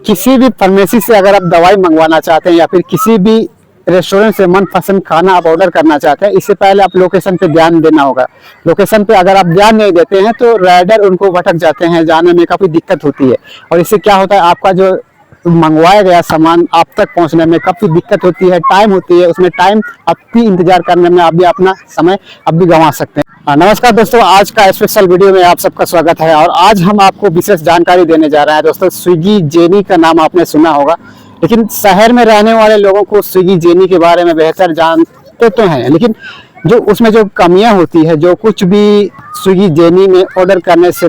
किसी भी फार्मेसी से अगर आप दवाई मंगवाना चाहते हैं या फिर किसी भी रेस्टोरेंट से मनपसंद खाना आप ऑर्डर करना चाहते हैं, इससे पहले आप लोकेशन पे ध्यान देना होगा। लोकेशन पे अगर आप ध्यान नहीं देते हैं तो राइडर उनको भटक जाते हैं, जाने में काफ़ी दिक्कत होती है। और इससे क्या होता है, आपका जो मंगवाया गया सामान आप तक पहुंचने में काफ़ी दिक्कत होती है, टाइम होती है, उसमें टाइम आपकी इंतजार करने में आप भी अपना समय आप भी गंवा सकते हैं। नमस्कार दोस्तों, आज का स्पेशल वीडियो में आप सबका स्वागत है। और आज हम आपको विशेष जानकारी देने जा रहे हैं। दोस्तों, स्विगी जेनी का नाम आपने सुना होगा, लेकिन शहर में रहने वाले लोगों को स्विगी जेनी के बारे में बेहतर जानते तो हैं, लेकिन जो उसमें जो कमियां होती है, जो कुछ भी स्विगी जेनी में ऑर्डर करने से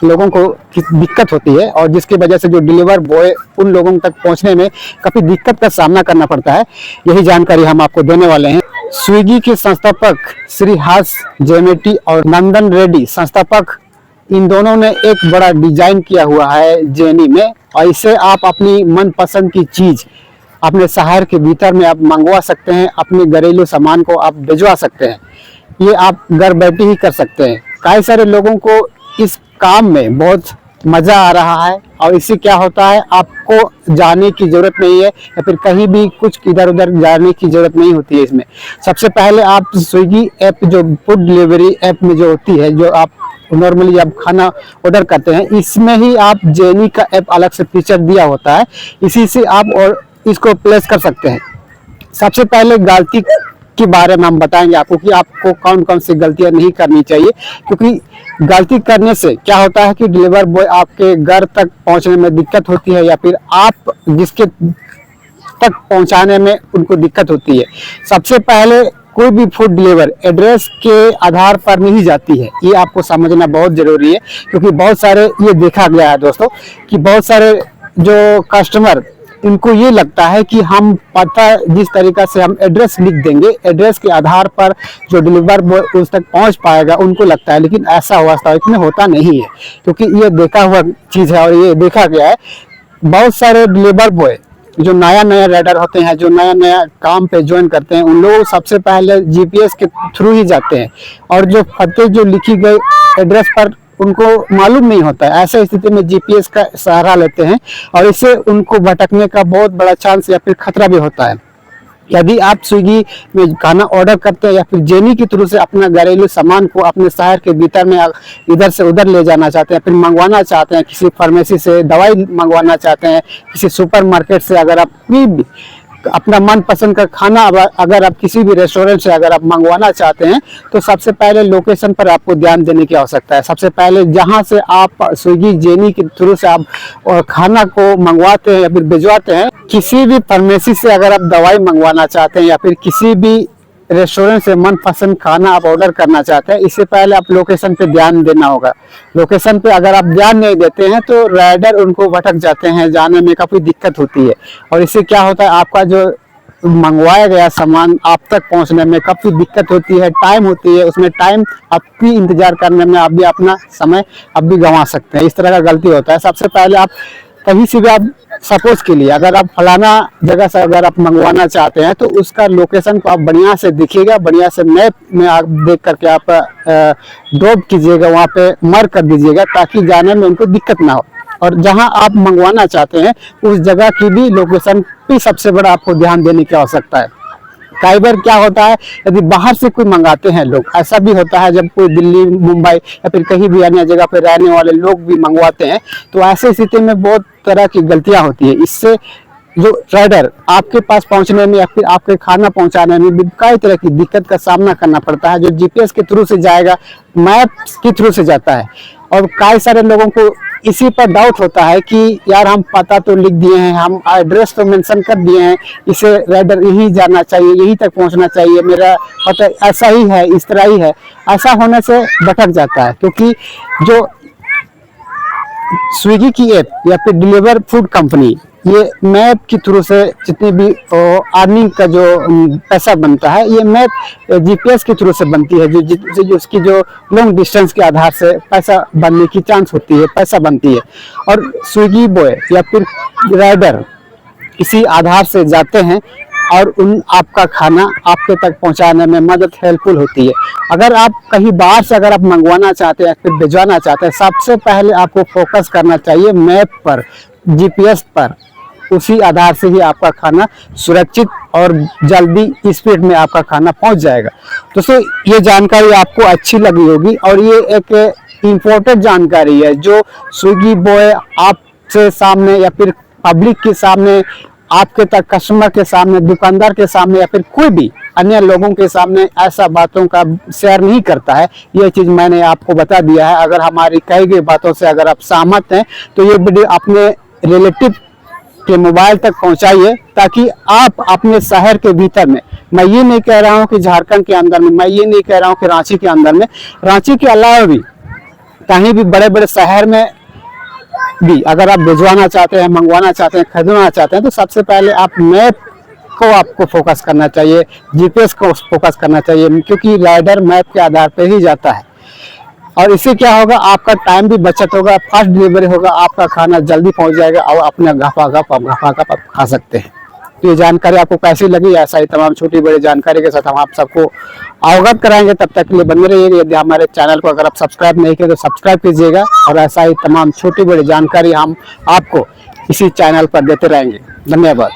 लोगों को दिक्कत होती है और जिसकी वजह से जो डिलीवर बॉय उन लोगों तक पहुंचने में काफ़ी दिक्कत का सामना करना पड़ता है, यही जानकारी हम आपको देने वाले हैं। स्विगी के संस्थापक श्री हास जेमेटी और नंदन रेड्डी संस्थापक, इन दोनों ने एक बड़ा डिजाइन किया हुआ है जेनी में, और इसे आप अपनी मनपसंद की चीज अपने शहर के भीतर में आप मंगवा सकते हैं, अपने घरेलू सामान को आप भिजवा सकते हैं। ये आप घर बैठे ही कर सकते हैं। कई सारे लोगों को इस काम में बहुत मजा आ रहा है और इससे क्या होता है, आपको जाने की जरूरत नहीं है या फिर कहीं भी कुछ इधर उधर जाने की जरूरत नहीं होती है। इसमें सबसे पहले आप स्विगी ऐप, जो फूड डिलीवरी ऐप में जो होती है, जो आप नॉर्मली आप खाना ऑर्डर करते हैं, इसमें ही आप जेनी का ऐप अलग से फीचर दिया होता है, इसी से आप और इसको प्लेस कर सकते हैं। सबसे पहले गलती के बारे में हम बताएंगे आपको कि आपको कौन कौन सी गलतियां नहीं करनी चाहिए, क्योंकि गलती करने से क्या होता है कि डिलीवर बॉय आपके घर तक पहुंचने में दिक्कत होती है या फिर आप जिसके तक पहुंचाने में उनको दिक्कत होती है। सबसे पहले कोई भी फूड डिलीवर एड्रेस के आधार पर नहीं जाती है, ये आपको समझना बहुत जरूरी है, क्योंकि बहुत सारे ये देखा गया है दोस्तों कि बहुत सारे जो कस्टमर, इनको ये लगता है कि हम पता जिस तरीका से हम एड्रेस लिख देंगे, एड्रेस के आधार पर जो डिलीवर बॉय उस तक पहुंच पाएगा, उनको लगता है, लेकिन ऐसा वास्तविक में होता नहीं है, क्योंकि ये देखा हुआ चीज़ है और ये देखा गया है। बहुत सारे डिलीवर बॉय जो नया नया राइडर होते हैं, जो नया नया काम पे ज्वाइन करते हैं, उन लोग सबसे पहले जीपीएस के थ्रू ही जाते हैं और जो फतेह जो लिखी गई एड्रेस पर उनको मालूम नहीं होता है। ऐसे स्थिति में जीपीएस का सहारा लेते हैं और इससे उनको भटकने का बहुत बड़ा चांस या फिर खतरा भी होता है। यदि आप स्विगी में खाना ऑर्डर करते हैं या फिर जेनी के थ्रू से अपना घरेलू सामान को अपने शहर के भीतर में इधर से उधर ले जाना चाहते हैं, फिर मंगवाना चाहते हैं, किसी फार्मेसी से दवाई मंगवाना चाहते हैं, किसी सुपरमार्केट से अगर आप कोई भी अपना मनपसंद का खाना अगर आप किसी भी रेस्टोरेंट से अगर आप मंगवाना चाहते हैं, तो सबसे पहले लोकेशन पर आपको ध्यान देने की आवश्यकता है। सबसे पहले जहां से आप स्विगी जेनी के थ्रू से आप खाना को मंगवाते हैं या फिर भिजवाते हैं, किसी भी फार्मेसी से अगर आप दवाई मंगवाना चाहते हैं या फिर किसी भी रेस्टोरेंट से मनपसंद खाना आप ऑर्डर करना चाहते हैं, इससे पहले आप लोकेशन पे ध्यान देना होगा। लोकेशन पे अगर आप ध्यान नहीं देते हैं तो राइडर उनको भटक जाते हैं, जाने में काफ़ी दिक्कत होती है। और इससे क्या होता है, आपका जो मंगवाया गया सामान आप तक पहुंचने में काफ़ी दिक्कत होती है, टाइम होती है, उसमें टाइम आपकी इंतजार करने में आप भी अपना समय आप भी गंवा सकते हैं। इस तरह का गलती होता है। सबसे पहले आप कहीं से भी आप सपोज के लिए अगर आप फलाना जगह से अगर आप मंगवाना चाहते हैं तो उसका लोकेशन को आप बढ़िया से देखिएगा, बढ़िया से मैप में आप देख करके आप ड्रॉप कीजिएगा, वहाँ पे मार्क कर दीजिएगा, ताकि जाने में उनको दिक्कत ना हो। और जहां आप मंगवाना चाहते हैं उस जगह की भी लोकेशन पे सबसे बड़ा आपको ध्यान देने की आवश्यकता है। कई बार क्या होता है, यदि बाहर से कोई मंगाते हैं लोग, ऐसा भी होता है जब कोई दिल्ली, मुंबई या फिर कहीं भी अन्य जगह पर रहने वाले लोग भी मंगवाते हैं, तो ऐसे स्थिति में बहुत तरह की गलतियां होती है। इससे जो राइडर आपके पास पहुंचने में या फिर आपके खाना पहुंचाने में भी कई तरह की दिक्कत का सामना करना पड़ता है। जो जीपीएस के थ्रू से जाएगा, मैप्स के थ्रू से जाता है, और कई सारे लोगों को इसी पर डाउट होता है कि यार हम पता तो लिख दिए हैं, हम एड्रेस तो मेंशन कर दिए हैं, इसे राइडर यही जाना चाहिए, यही तक पहुंचना चाहिए, मेरा पता ऐसा ही है, इस तरह ही है। ऐसा होने से भटक जाता है, क्योंकि जो स्विगी की ऐप या फिर डिलीवर फूड कंपनी, ये मैप के थ्रू से जितनी भी अर्निंग का जो पैसा बनता है, ये मैप जीपीएस के थ्रू से बनती है, जो उसकी जो लॉन्ग डिस्टेंस के आधार से पैसा बनने की चांस होती है, पैसा बनती है। और स्विगी बॉय या फिर राइडर किसी आधार से जाते हैं और आपका खाना आपके तक पहुंचाने में मदद हेल्पफुल होती है। अगर आप कहीं बाहर से अगर आप मंगवाना चाहते हैं फिर भिजवाना चाहते हैं, सबसे पहले आपको फोकस करना चाहिए मैप पर। जीपीएस पर, उसी आधार से ही आपका खाना सुरक्षित और जल्दी स्पीड में आपका खाना पहुंच जाएगा। दोस्तों ये जानकारी आपको अच्छी लगी होगी और ये एक इम्पोर्टेंट जानकारी है जो स्विगी बॉय आपसे सामने या फिर पब्लिक के सामने, आपके तक कस्टमर के सामने, दुकानदार के सामने या फिर कोई भी अन्य लोगों के सामने ऐसा बातों का शेयर नहीं करता है। ये चीज़ मैंने आपको बता दिया है। अगर हमारी कही गई बातों से अगर आप सहमत हैं तो ये वीडियो अपने रिलेटिव के मोबाइल तक पहुंचाइए, ताकि आप अपने शहर के भीतर में, मैं ये नहीं कह रहा हूं कि झारखंड के अंदर में, मैं ये नहीं कह रहा हूं कि रांची के अंदर में, रांची के अलावा भी कहीं भी बड़े बड़े शहर में भी अगर आप भिजवाना चाहते हैं, मंगवाना चाहते हैं, खरीदना चाहते हैं तो सबसे पहले आप मैप को आपको फोकस करना चाहिए, जीपीएस को फोकस करना चाहिए, क्योंकि राइडर मैप के आधार पर ही जाता है। और इससे क्या होगा, आपका टाइम भी बचत होगा, फास्ट डिलीवरी होगा, आपका खाना जल्दी पहुंच जाएगा और अपने घापा आप खा सकते हैं। तो ये जानकारी आपको कैसी लगी, ऐसा ही तमाम छोटी बड़ी जानकारी के साथ हम आप सबको अवगत कराएंगे। तब तक के लिए बने रहिए। यदि हमारे चैनल को अगर आप सब्सक्राइब नहीं किए तो सब्सक्राइब कीजिएगा और ऐसा ही तमाम छोटी बड़ी जानकारी हम आपको इसी चैनल पर देते रहेंगे। धन्यवाद।